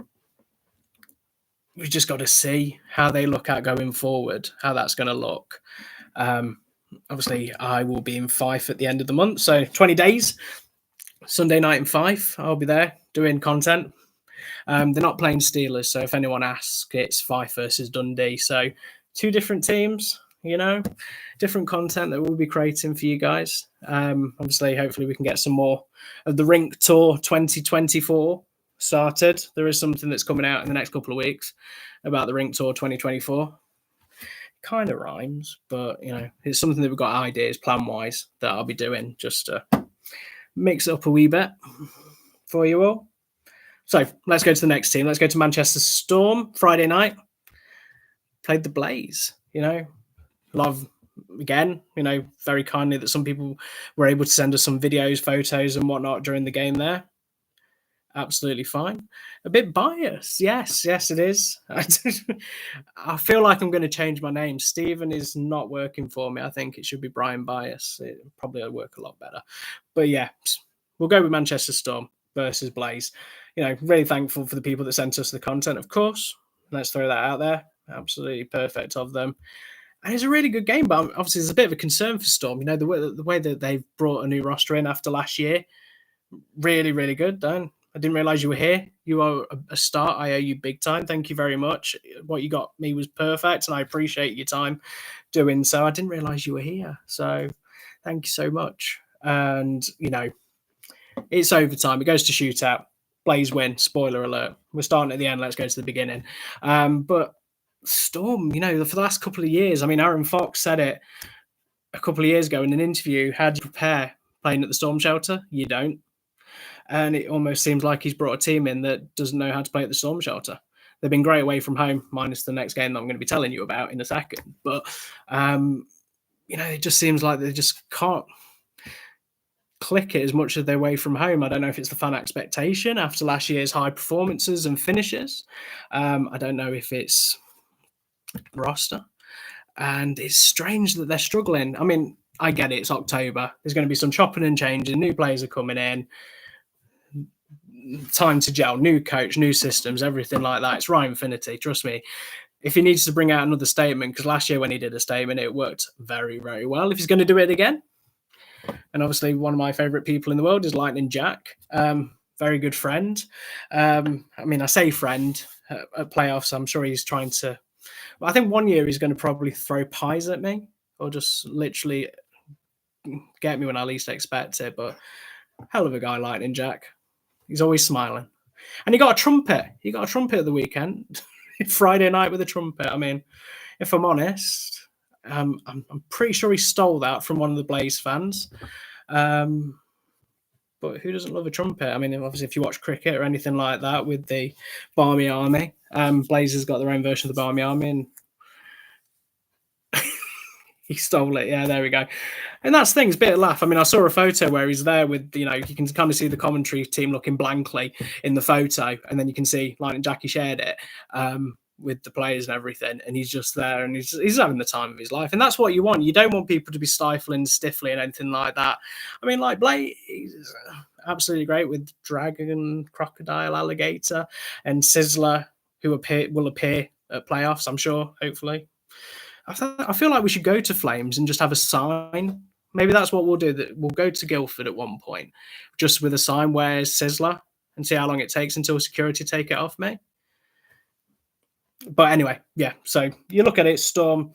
we've just got to see how they look at going forward, how that's going to look. Obviously, I will be in Fife at the end of the month, so 20 days. Sunday night in Fife, I'll be there doing content. They're not playing Steelers, so if anyone asks, it's Fife versus Dundee. So 2 different teams, different content that we'll be creating for you guys. Obviously, hopefully we can get some more of the Rink Tour 2024 started. There is something that's coming out in the next couple of weeks about the Rink Tour 2024. Kind of rhymes, but it's something that we've got ideas plan-wise that I'll be doing just to mix it up a wee bit for you all. So let's go to the next team. Let's go to Manchester Storm. Friday night, played the Blaze. Love again. Very kindly that some people were able to send us some videos, photos, and whatnot during the game there. Absolutely fine. A bit biased. Yes, it is. I feel like I'm going to change my name. Stephen is not working for me. I think it should be Brian Bias. It probably would work a lot better. But yeah, we'll go with Manchester Storm versus Blaze. Really thankful for the people that sent us the content, of course. Let's throw that out there. Absolutely perfect of them. And it's a really good game, but obviously there's a bit of a concern for Storm. The way that they've brought a new roster in after last year, really, really good, Dan. I didn't realize you were here. You are a start. I owe you big time. Thank you very much. What you got me was perfect, and I appreciate your time doing so. I didn't realize you were here. So thank you so much. And, it's overtime. It goes to shootout. Blaze win. Spoiler alert. We're starting at the end. Let's go to the beginning. But Storm, for the last couple of years, Aaron Fox said it a couple of years ago in an interview. How do you prepare playing at the Storm Shelter? You don't. And it almost seems like he's brought a team in that doesn't know how to play at the Storm Shelter. They've been great away from home, minus the next game that I'm going to be telling you about in a second. But, it just seems like they just can't click it as much as they're away from home. I don't know if it's the fan expectation after last year's high performances and finishes. I don't know if it's roster. And it's strange that they're struggling. I get it. It's October. There's going to be some chopping and changing. New players are coming in. Time to gel, new coach, new systems, everything like that. It's Ryan Finity, trust me. If he needs to bring out another statement, because last year when he did a statement, it worked very, very well. If he's going to do it again, and obviously one of my favourite people in the world is Lightning Jack, very good friend. I say friend at playoffs. I'm sure he's trying to. Well, I think one year he's going to probably throw pies at me, or just literally get me when I least expect it. But hell of a guy, Lightning Jack. He's always smiling. And he got a trumpet. He got a trumpet at the weekend. Friday night with a trumpet. If I'm honest, I'm pretty sure he stole that from one of the Blaze fans. But who doesn't love a trumpet? Obviously, if you watch cricket or anything like that with the Barmy Army, Blaze has got their own version of the Barmy Army, and he stole it. Yeah, there we go. And that's the thing, it's a bit of a laugh. I saw a photo where he's there with, you can kind of see the commentary team looking blankly in the photo. And then you can see Lightning Jackie shared it with the players and everything. And he's just there and he's having the time of his life. And that's what you want. You don't want people to be stifling, stiffly and anything like that. Like Blake, he's absolutely great with Dragon, Crocodile, Alligator and Sizzler, who will appear at playoffs, I'm sure, hopefully. I feel like we should go to Flames and just have a sign. Maybe that's what we'll do. That we'll go to Guildford at one point, just with a sign, where's Sizzler, and see how long it takes until security take it off me. But anyway, yeah. So you look at it, Storm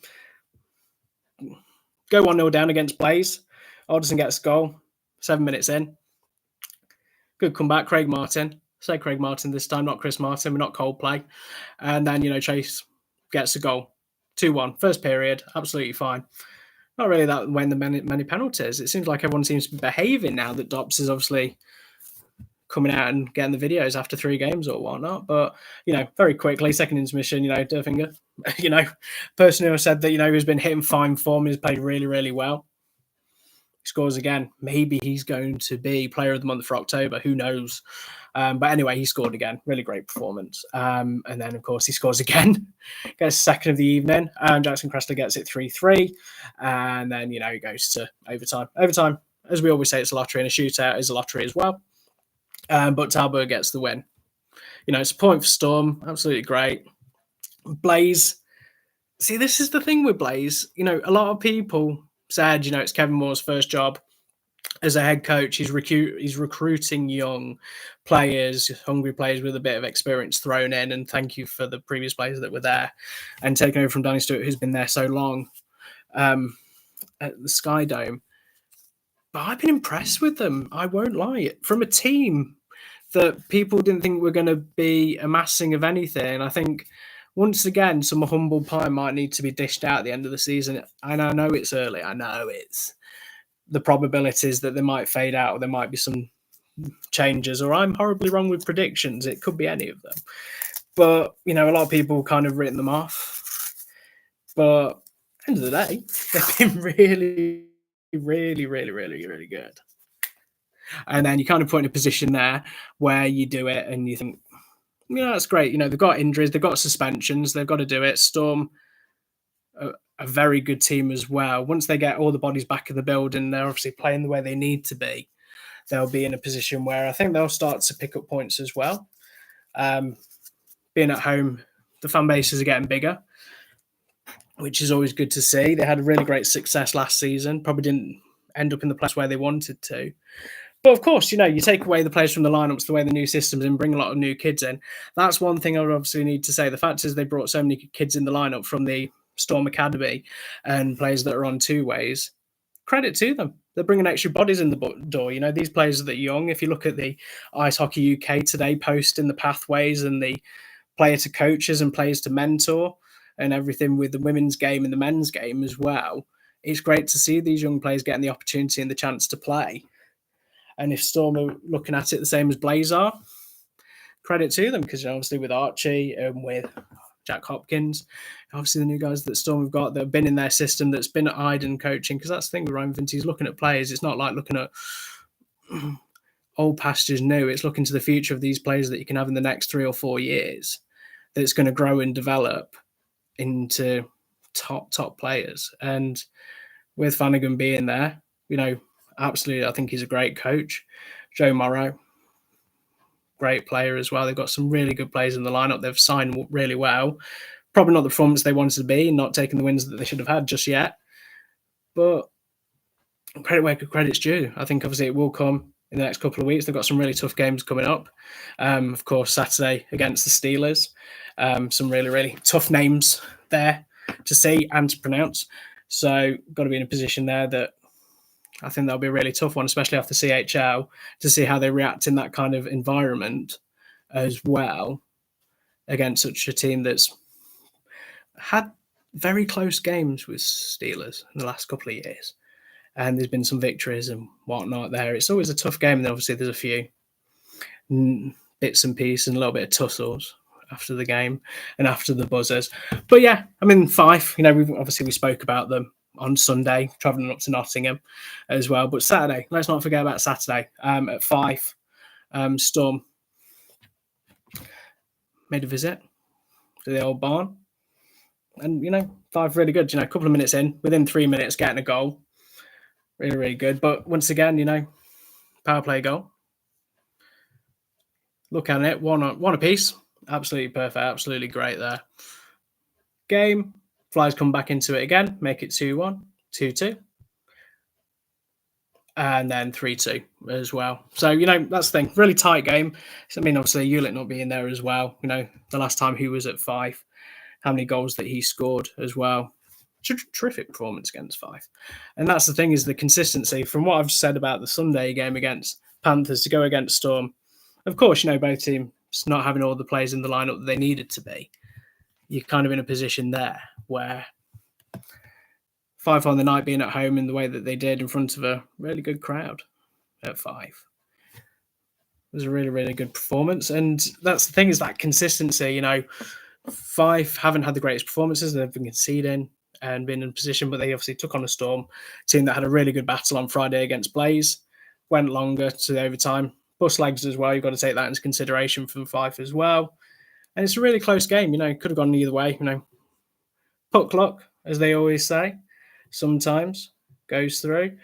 go 1-0 down against Blaze. Alderson gets a goal, 7 minutes in. Good comeback, Craig Martin. Say Craig Martin this time, not Chris Martin. We're not Coldplay. And then, Chase gets a goal 2-1. First period, absolutely fine. Not really that when the many penalties. It seems like everyone seems to be behaving now that Dops is obviously coming out and getting the videos after 3 games or whatnot. But, very quickly, second intermission, Derfinger, person who said that, he's been hitting fine form, he's played really, really well. He scores again. Maybe he's going to be player of the month for October. Who knows? But anyway, he scored again. Really great performance. And then, of course, he scores again. Gets second of the evening. Jackson Cressler gets it 3-3. And then, he goes to overtime. Overtime, as we always say, it's a lottery, and a shootout is a lottery as well. But Talbot gets the win. It's a point for Storm. Absolutely great. Blaze. See, this is the thing with Blaze. A lot of people said, it's Kevin Moore's first job as a head coach. He's recruiting young players, hungry players with a bit of experience thrown in. And thank you for the previous players that were there and taking over from Danny Stewart, who's been there so long at the Sky Dome. But I've been impressed with them. I won't lie. From a team that people didn't think were going to be amassing of anything, I think once again, some humble pie might need to be dished out at the end of the season. And I know it's early. I know it's the probabilities that they might fade out, or there might be some changes, or I'm horribly wrong with predictions. It could be any of them. But, a lot of people kind of written them off. But at the end of the day, they've been really, really, really, really, really good. And then you kind of put in a position there where you do it and you think, that's great. They've got injuries, they've got suspensions, they've got to do it. Storm, a very good team as well. Once they get all the bodies back in the building, they're obviously playing the way they need to be. They'll be in a position where I think they'll start to pick up points as well. Being at home, the fan bases are getting bigger, which is always good to see. They had a really great success last season. Probably didn't end up in the place where they wanted to. But of course, you take away the players from the lineups, the way the new systems, and bring a lot of new kids in. That's one thing I would obviously need to say. The fact is they brought so many kids in the lineup from the Storm Academy and players that are on 2-ways. Credit to them. They're bringing extra bodies in the door. These players that are young. If you look at the Ice Hockey UK today post in the pathways and the player to coaches and players to mentor and everything with the women's game and the men's game as well, it's great to see these young players getting the opportunity and the chance to play. And if Storm are looking at it the same as Blaze are, credit to them, because obviously with Archie and with Jack Hopkins, obviously the new guys that Storm have got that have been in their system, that's been at Iden coaching, because that's the thing with Ryan Vinty, he's looking at players. It's not like looking at old pastures new. It's looking to the future of these players that you can have in the next 3 or 4 years that's going to grow and develop into top players. And with Flanagan being there, absolutely, I think he's a great coach. Joe Morrow, great player as well. They've got some really good players in the lineup. They've signed really well. Probably not the performance they wanted to be, not taking the wins that they should have had just yet. But credit where credit's due. I think obviously it will come in the next couple of weeks. They've got some really tough games coming up. Of course, Saturday against the Steelers. Some really, really tough names there to see and to pronounce. So got to be in a position there that I think that'll be a really tough one, especially after CHL, to see how they react in that kind of environment as well against such a team that's had very close games with Steelers in the last couple of years. And there's been some victories and whatnot there. It's always a tough game. And obviously there's a few bits and pieces and a little bit of tussles after the game and after the buzzers. But yeah, Fife, we spoke about them on Sunday, travelling up to Nottingham as well. But Saturday, let's not forget about Saturday at Fife. Storm made a visit to the old barn. And, Fife really good. A couple of minutes in, within 3 minutes, getting a goal. Really, really good. But once again, power play goal. Look at it, one apiece. Absolutely perfect, absolutely great there. Game, Flyers come back into it again, make it 2-1, 2-2. And then 3-2 as well. So, that's the thing. Really tight game. Obviously, Hewlett not being there as well. The last time he was at Fife, how many goals that he scored as well. Terrific performance against Fife. And that's the thing, is the consistency. From what I've said about the Sunday game against Panthers to go against Storm, of course, both teams not having all the players in the lineup that they needed to be. you're kind of in a position there where Fife on the night being at home in the way that they did in front of a really good crowd at Fife was a really, really good performance. And that's the thing, is that consistency. Fife haven't had the greatest performances. They've been conceding and been in position, but they obviously took on a Storm team that had a really good battle on Friday against Blaze, went longer to the overtime. Bus legs as well. You've got to take that into consideration from Fife as well. And it's a really close game. Could have gone either way. Puck luck, as they always say, sometimes goes through.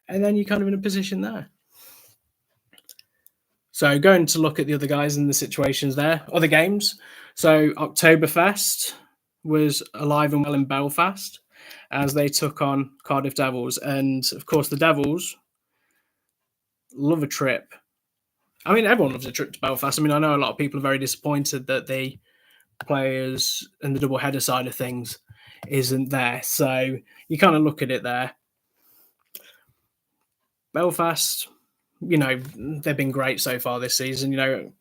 And then you're kind of in a position there. So going to look at the other guys in the situations there, other games. So Oktoberfest was alive and well in Belfast as they took on Cardiff Devils. And of course, the Devils love a trip. I mean, everyone loves a trip to Belfast. I mean, I know a lot of people are very disappointed that the players and the double header side of things isn't there. So you kind of look at it there. Belfast, they've been great so far this season.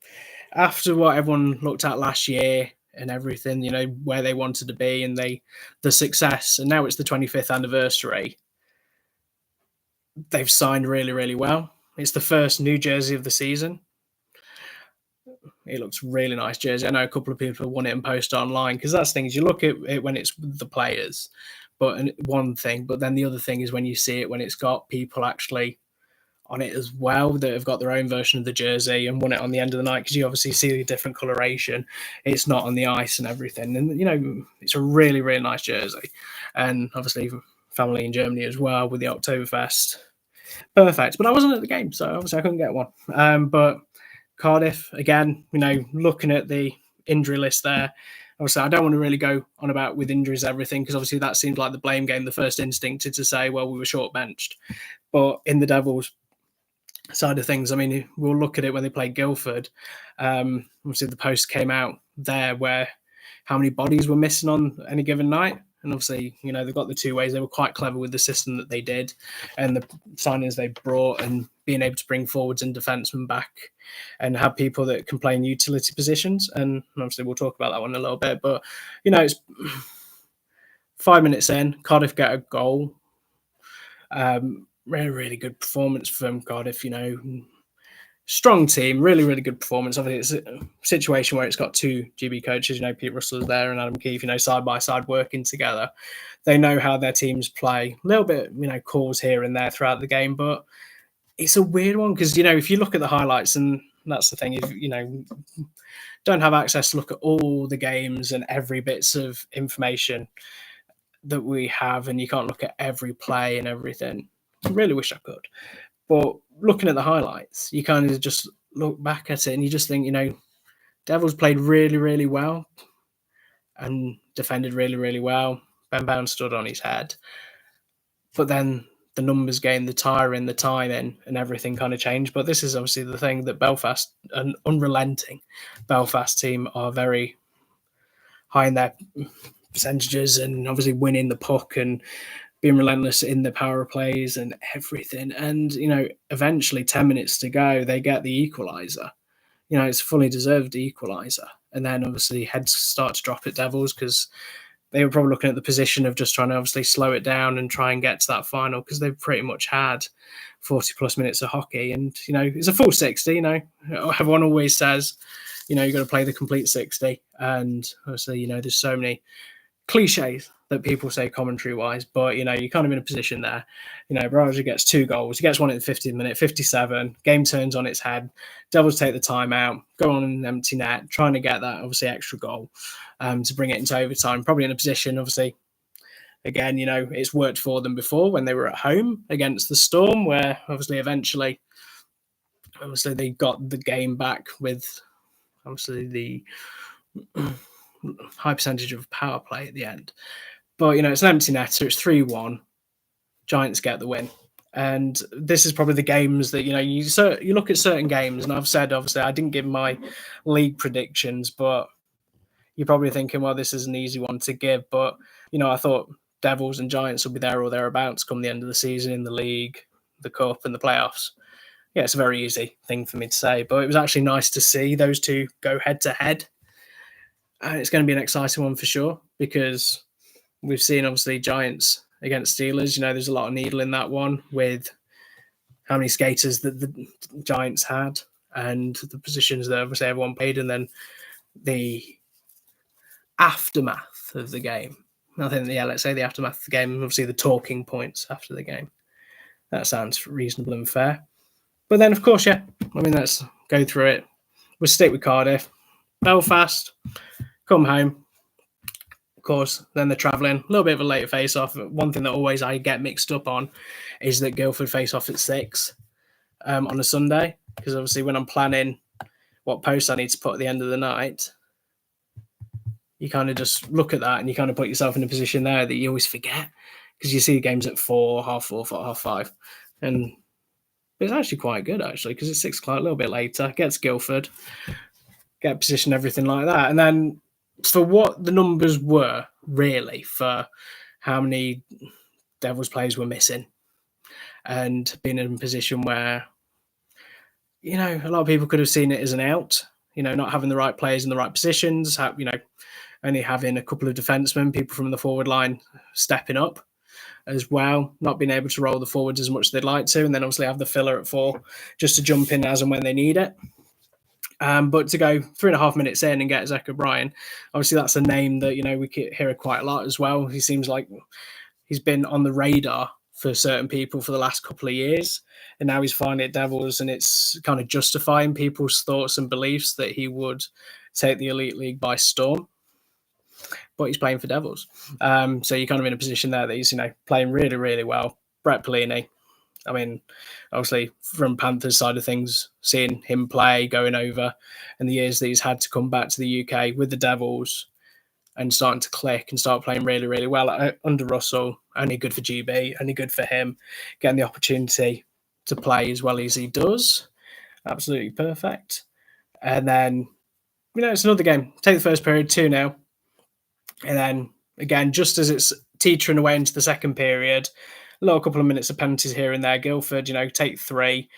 After what everyone looked at last year and everything, where they wanted to be and the success, and now it's the 25th anniversary. They've signed really, really well. It's the first new jersey of the season. It looks really nice jersey. I know a couple of people want it and post online, because that's things you look at it when it's the players, but one thing. But then the other thing is when you see it when it's got people actually on it as well that have got their own version of the jersey and won it on the end of the night, because you obviously see the different coloration. It's not on the ice and everything, and it's a really, really nice jersey. And obviously family in Germany as well with the Oktoberfest. Perfect. But I wasn't at the game, so obviously I couldn't get one. But Cardiff, again, looking at the injury list there, obviously I don't want to really go on about with injuries everything, because obviously that seems like the blame game. The first instinct is to say, well, we were short benched. But in the Devils side of things, I mean, we'll look at it when they played Guildford. Obviously the post came out there where how many bodies were missing on any given night. And obviously, they've got the two ways. They were quite clever with the system that they did and the signings they brought, and being able to bring forwards and defensemen back and have people that can play in utility positions. And obviously we'll talk about that one in a little bit. But, it's 5 minutes in, Cardiff get a goal. Really, really good performance from Cardiff, strong team, really, really good performance. Obviously, it's a situation where it's got two GB coaches, Pete Russell's there and Adam Keefe, side by side working together. They know how their teams play. A little bit, calls here and there throughout the game, but it's a weird one because, if you look at the highlights, and that's the thing, if don't have access to look at all the games and every bits of information that we have, and you can't look at every play and everything. I really wish I could. But looking at the highlights, you kind of just look back at it and you just think, Devils played really, really well and defended really, really well. Ben Bound stood on his head. But then the numbers game, the tiring, the timing and everything kind of changed. But this is obviously the thing that Belfast, an unrelenting Belfast team, are very high in their percentages and obviously winning the puck and being relentless in the power plays and everything. And, eventually 10 minutes to go, they get the equaliser. It's a fully deserved equaliser. And then obviously heads start to drop at Devils because they were probably looking at the position of just trying to obviously slow it down and try and get to that final, because they've pretty much had 40 plus minutes of hockey. And, it's a full 60, everyone always says, you've got to play the complete 60. And obviously, there's so many cliches that people say commentary wise, but you're kind of in a position there. Baraja gets 2 goals. He gets one at the 50th minute, 57. Game turns on its head. Devils take the timeout, go on an empty net, trying to get that obviously extra goal to bring it into overtime. Probably in a position, obviously, again, it's worked for them before when they were at home against the Storm, where obviously eventually, they got the game back with obviously the high percentage of power play at the end. But, it's an empty netter. It's 3-1. Giants get the win. And this is probably the games that, you look at certain games, and I've said, obviously, I didn't give my league predictions, but you're probably thinking, well, this is an easy one to give. But, I thought Devils and Giants will be there or thereabouts come the end of the season in the league, the cup and the playoffs. Yeah, it's a very easy thing for me to say, but it was actually nice to see those two go head to head. And it's going to be an exciting one for sure, because we've seen obviously Giants against Steelers. There's a lot of needle in that one with how many skaters that the Giants had and the positions that obviously everyone played, and then the aftermath of the game. I think, let's say the aftermath of the game, obviously the talking points after the game. That sounds reasonable and fair. But then, of course, let's go through it. We'll stick with Cardiff. Belfast, come home. Of course, then they're travelling. A little bit of a later face-off. One thing that always I get mixed up on is that Guildford face off at 6 on a Sunday, because obviously when I'm planning what posts I need to put at the end of the night, you kind of just look at that and you kind of put yourself in a position there that you always forget, because you see games at 4, half 4, 5, and it's actually quite good because it's 6 o'clock, a little bit later. Gets Guildford, get position, everything like that, and then for what the numbers were really for how many Devils players were missing, and being in a position where a lot of people could have seen it as an out. Not having the right players in the right positions. Only having a couple of defensemen, people from the forward line stepping up as well, not being able to roll the forwards as much as they'd like to, and then obviously have the filler at 4 just to jump in as and when they need it. But to go 3.5 minutes in and get Zach O'Brien, obviously that's a name that we could hear quite a lot as well. He seems like he's been on the radar for certain people for the last couple of years, and now he's finally at Devils, and it's kind of justifying people's thoughts and beliefs that he would take the Elite League by storm. But he's playing for Devils. So you're kind of in a position there that he's, playing really, really well. Brett Pelini, obviously from Panthers side of things, seeing him play, going over, and the years that he's had to come back to the UK with the Devils and starting to click and start playing really, really well under Russell, only good for GB, only good for him, getting the opportunity to play as well as he does. Absolutely perfect. And then, it's another game. Take the first period, 2-0. And then, again, just as it's teetering away into the second period, a little couple of minutes of penalties here and there. Guildford, take 3.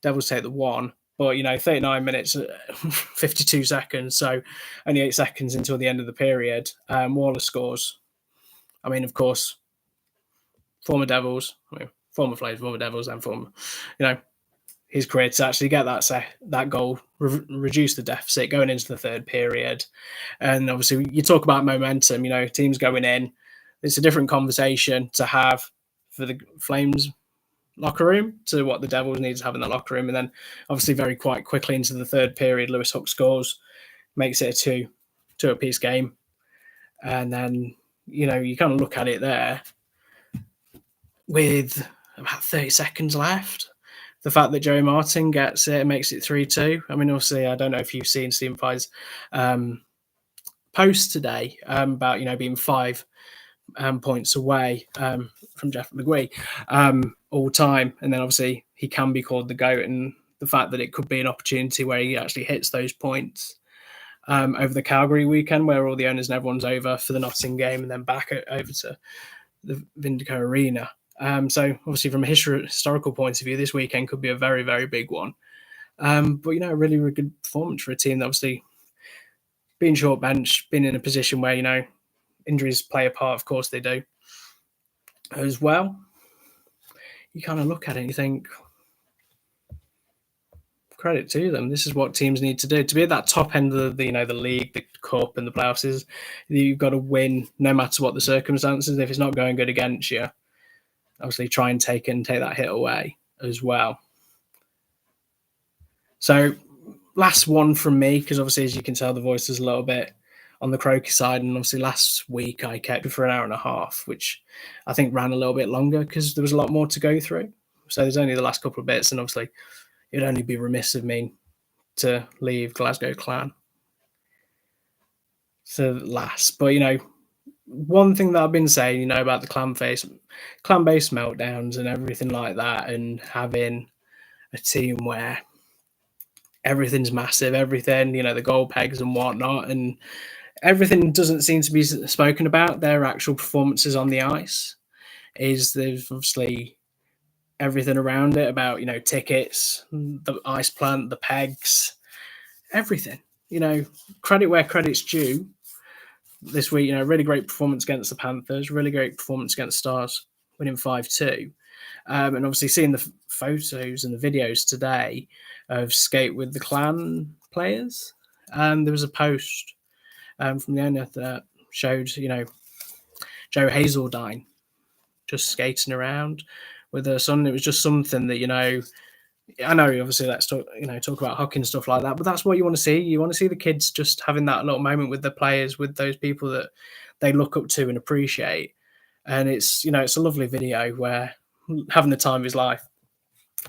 Devils take the 1. But, 39 minutes, 52 seconds. So only 8 seconds until the end of the period. Waller scores. Of course, former Devils, former Flames, former Devils, and former, his career to actually get that goal, reduce the deficit going into the third period. And obviously you talk about momentum, teams going in, it's a different conversation to have for the Flames locker room to what the Devils need to have in that locker room. And then obviously very quite quickly into the third period, Lewis Hook scores, makes it a 2-apiece game. And then, you kind of look at it there with about 30 seconds left. The fact that Joey Martin gets it and makes it 3-2. Obviously, I don't know if you've seen Stephen Pye's post today about, being 5 points away from Jeff McGuee all time. And then obviously he can be called the GOAT, and the fact that it could be an opportunity where he actually hits those points over the Calgary weekend, where all the owners and everyone's over for the Nottingham game and then back over to the Vindico Arena. So obviously from a historical point of view, this weekend could be a very, very big one. But, a really, really good performance for a team that obviously being short bench, being in a position where, injuries play a part, of course they do, as well. You kind of look at it and you think, credit to them. This is what teams need to do. To be at that top end of the league, the cup and the playoffs, is you've got to win no matter what the circumstances. If it's not going good against you, obviously try and take that hit away as well. So last one from me, because obviously, as you can tell, the voice is a little bit on the croaky side. And obviously last week I kept it for an hour and a half, which I think ran a little bit longer because there was a lot more to go through. So there's only the last couple of bits. And obviously it'd only be remiss of me to leave Glasgow Clan to last. But, one thing that I've been saying, about the clan-based meltdowns and everything like that, and having a team where everything's massive, everything, the goal pegs and whatnot, and everything doesn't seem to be spoken about. Their actual performances on the ice there's obviously everything around it about, tickets, the ice plant, the pegs, everything. credit where credit's due this week. Really great performance against the Panthers, really great performance against Stars, winning 5-2. And obviously seeing the photos and the videos today of skate with the clan players. There was a post from the owner that showed, Joe Hazeldine just skating around with her son. It was just something that, I know obviously let's talk about hockey and stuff like that, but that's what you want to see. You want to see the kids just having that little moment with the players, with those people that they look up to and appreciate. And it's a lovely video where having the time of his life.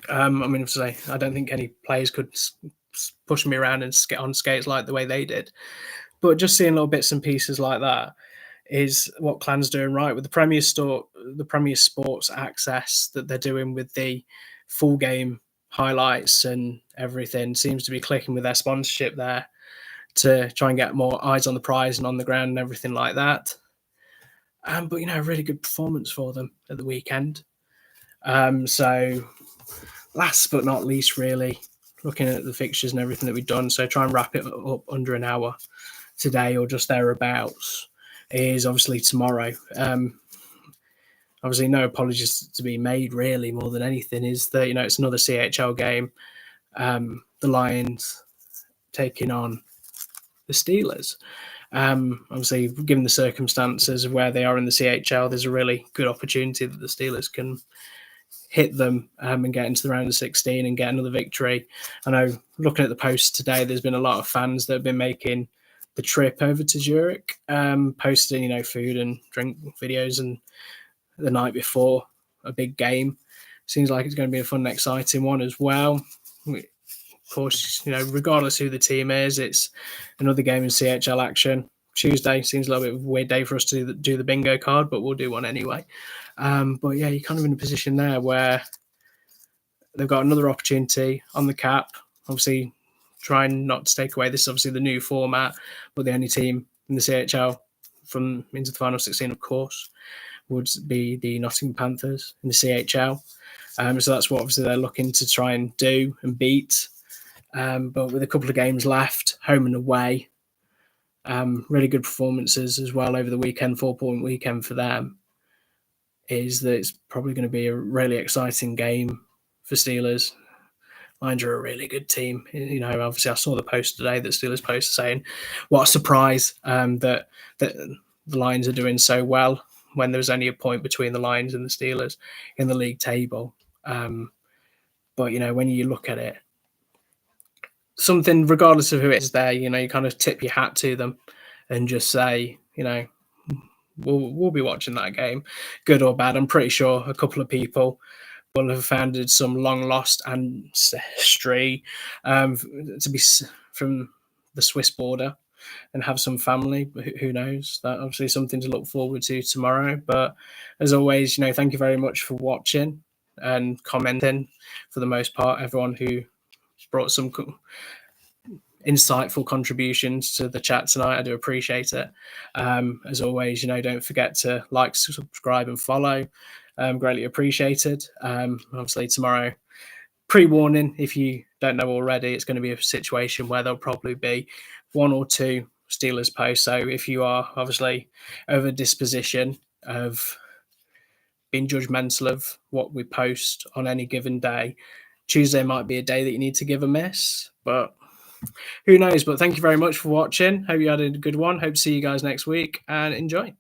Obviously, I don't think any players could push me around and get on skates like the way they did. But just seeing little bits and pieces like that is what Clan's doing right with the Premier Sports access that they're doing with the full game highlights and everything. Seems to be clicking with their sponsorship there to try and get more eyes on the prize and on the ground and everything like that. But a really good performance for them at the weekend. So last but not least, really looking at the fixtures and everything that we've done, so try and wrap it up under an hour today or just thereabouts, is obviously tomorrow. Obviously no apologies to be made, really, more than anything, is that it's another CHL game. The Lions taking on the Steelers. Obviously, given the circumstances of where they are in the CHL, there's a really good opportunity that the Steelers can hit them and get into the round of 16 and get another victory. I know, looking at the posts today, there's been a lot of fans that have been making the trip over to Zurich, posting, food and drink videos, and the night before a big game. Seems like it's going to be a fun and exciting one as well. Of course, regardless who the team is, it's another game in CHL action. Tuesday seems a little bit of a weird day for us to do the bingo card, but we'll do one anyway. But yeah, you're kind of in a position there where they've got another opportunity on the cap. Obviously, trying not to take away, this is obviously the new format, but the only team in the CHL from into the final 16, of course, would be the Nottingham Panthers in the CHL. So that's what obviously they're looking to try and do and beat. But with a couple of games left, home and away, really good performances as well over the weekend, 4-point weekend for them, is that it's probably going to be a really exciting game for Steelers. Lions are a really good team. Obviously I saw the post today that Steelers post saying, what a surprise that the Lions are doing so well when there was only a point between the Lions and the Steelers in the league table. But, when you look at it, something, regardless of who it is there, you kind of tip your hat to them and just say, we'll be watching that game, good or bad. I'm pretty sure a couple of people will have founded some long lost ancestry to be from the Swiss border and have some family. Who knows? That obviously something to look forward to tomorrow. But as always, thank you very much for watching and commenting, for the most part, everyone who brought some insightful contributions to the chat tonight. I do appreciate it. As always, don't forget to like, subscribe and follow. Greatly appreciated. Obviously tomorrow, pre-warning, if you don't know already, it's going to be a situation where there'll probably be one or two Steelers posts. So if you are obviously over disposition of being judgmental of what we post on any given day, Tuesday might be a day that you need to give a miss, but who knows? But thank you very much for watching. Hope you had a good one. Hope to see you guys next week, and enjoy.